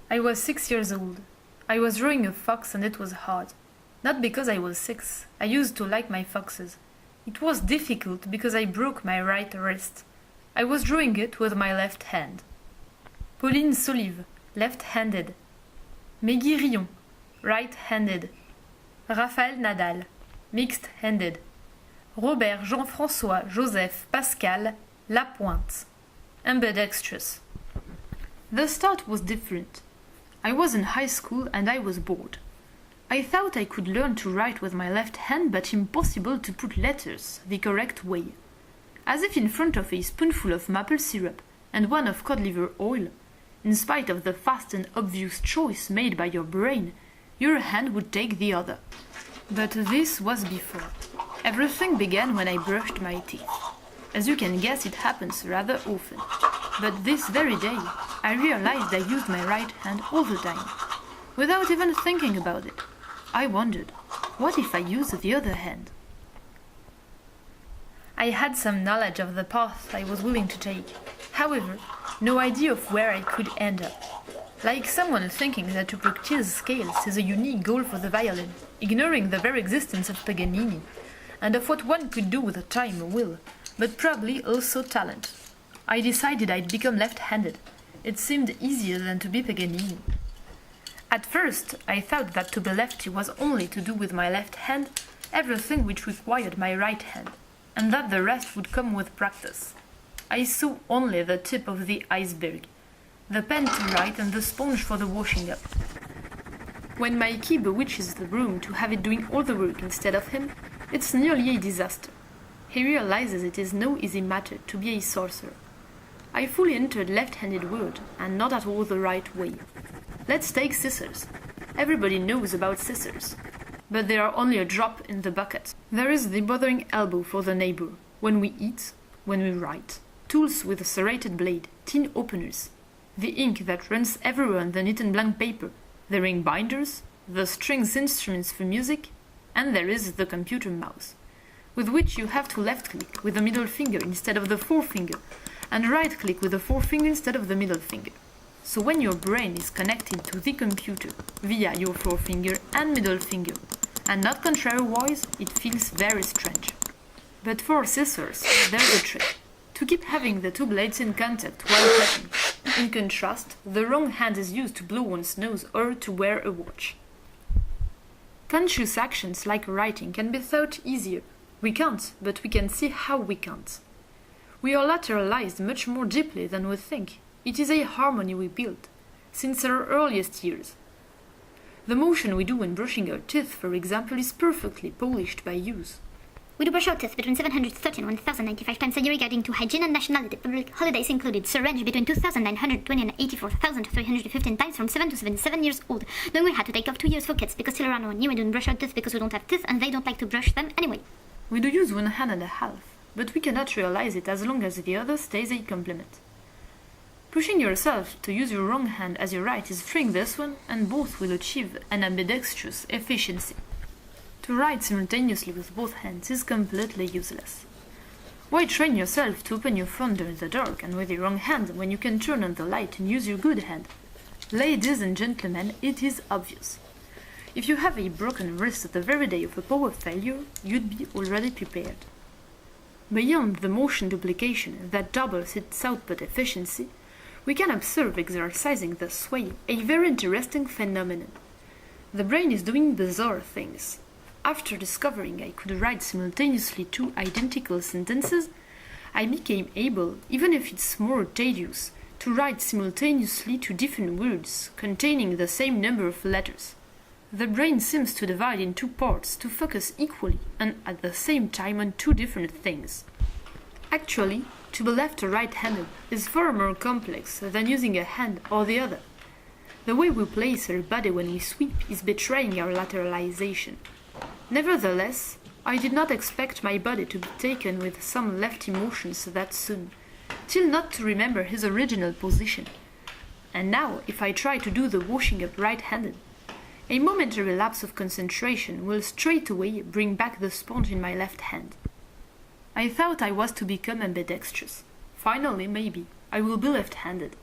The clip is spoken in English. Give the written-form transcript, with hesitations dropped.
I was 6 years old. I was drawing a fox and it was hard. Not because I was 6. I used to like my foxes. It was difficult because I broke my right wrist. I was drawing it with my left hand. Pauline Solive, left-handed. Meggy Rion, right-handed. Raphaël Nadal, mixed-handed. Robert Jean-François Joseph Pascal Lapointe, ambidextrous. The start was different. I was in high school and I was bored. I thought I could learn to write with my left hand, but impossible to put letters the correct way. As if in front of a spoonful of maple syrup and one of cod liver oil, in spite of the fast and obvious choice made by your brain, your hand would take the other. But this was before. Everything began when I brushed my teeth. As you can guess, it happens rather often. But this very day, I realized I used my right hand all the time, without even thinking about it. I wondered, what if I used the other hand? I had some knowledge of the path I was willing to take. However, no idea of where I could end up. Like someone thinking that to practice scales is a unique goal for the violin, ignoring the very existence of Paganini, and of what one could do with time, will, but probably also talent. I decided I'd become left-handed. It seemed easier than to be Paganini. At first, I thought that to be lefty was only to do with my left hand everything which required my right hand, and that the rest would come with practice. I saw only the tip of the iceberg, the pen to write and the sponge for the washing up. When my key bewitches the room to have it doing all the work instead of him, it's nearly a disaster. He realizes it is no easy matter to be a sorcerer. I fully entered left-handed word, and not at all the right way. Let's take scissors. Everybody knows about scissors, but they are only a drop in the bucket. There is the bothering elbow for the neighbor, when we eat, when we write. Tools with a serrated blade, tin openers, the ink that runs everywhere on the knit and blank paper, the ring binders, the strings instruments for music, and there is the computer mouse, with which you have to left-click with the middle finger instead of the forefinger, and right-click with the forefinger instead of the middle finger. So when your brain is connected to the computer via your forefinger and middle finger, and not contrariwise, it feels very strange. But for scissors, there's a trick. To keep having the two blades in contact while cutting. In contrast, the wrong hand is used to blow one's nose or to wear a watch. Conscious actions like writing can be thought easier. We can't, but we can see how we can't. We are lateralized much more deeply than we think. It is a harmony we build, since our earliest years. The motion we do when brushing our teeth, for example, is perfectly polished by use. We do brush our teeth between 730 and 1095 times a year regarding to hygiene and nationality, public holidays included, so range between 2,920 and 84,315 times from 7 to 77 years old. Then we had to take off 2 years for kids, because till around 1 year we don't brush our teeth because we don't have teeth and they don't like to brush them anyway. We do use 1 hand and a half, but we cannot realize it as long as the other stays a complement. Pushing yourself to use your wrong hand as your right is freeing this one, and both will achieve an ambidextrous efficiency. To write simultaneously with both hands is completely useless. Why train yourself to open your phone during the dark and with your wrong hand when you can turn on the light and use your good hand? Ladies and gentlemen, it is obvious. If you have a broken wrist the very day of a power failure, you'd be already prepared. Beyond the motion duplication that doubles its output efficiency, we can observe exercising this way a very interesting phenomenon. The brain is doing bizarre things. After discovering I could write simultaneously 2 identical sentences, I became able, even if it's more tedious, to write simultaneously 2 different words containing the same number of letters. The brain seems to divide in 2 parts to focus equally and at the same time on 2 different things. Actually, to be left or right-handed is far more complex than using a hand or the other. The way we place our body when we sweep is betraying our lateralization. Nevertheless, I did not expect my body to be taken with some lefty motions that soon, till not to remember his original position. And now, if I try to do the washing up right-handed, a momentary lapse of concentration will straightway bring back the sponge in my left hand. I thought I was to become ambidextrous. Finally, maybe, I will be left-handed.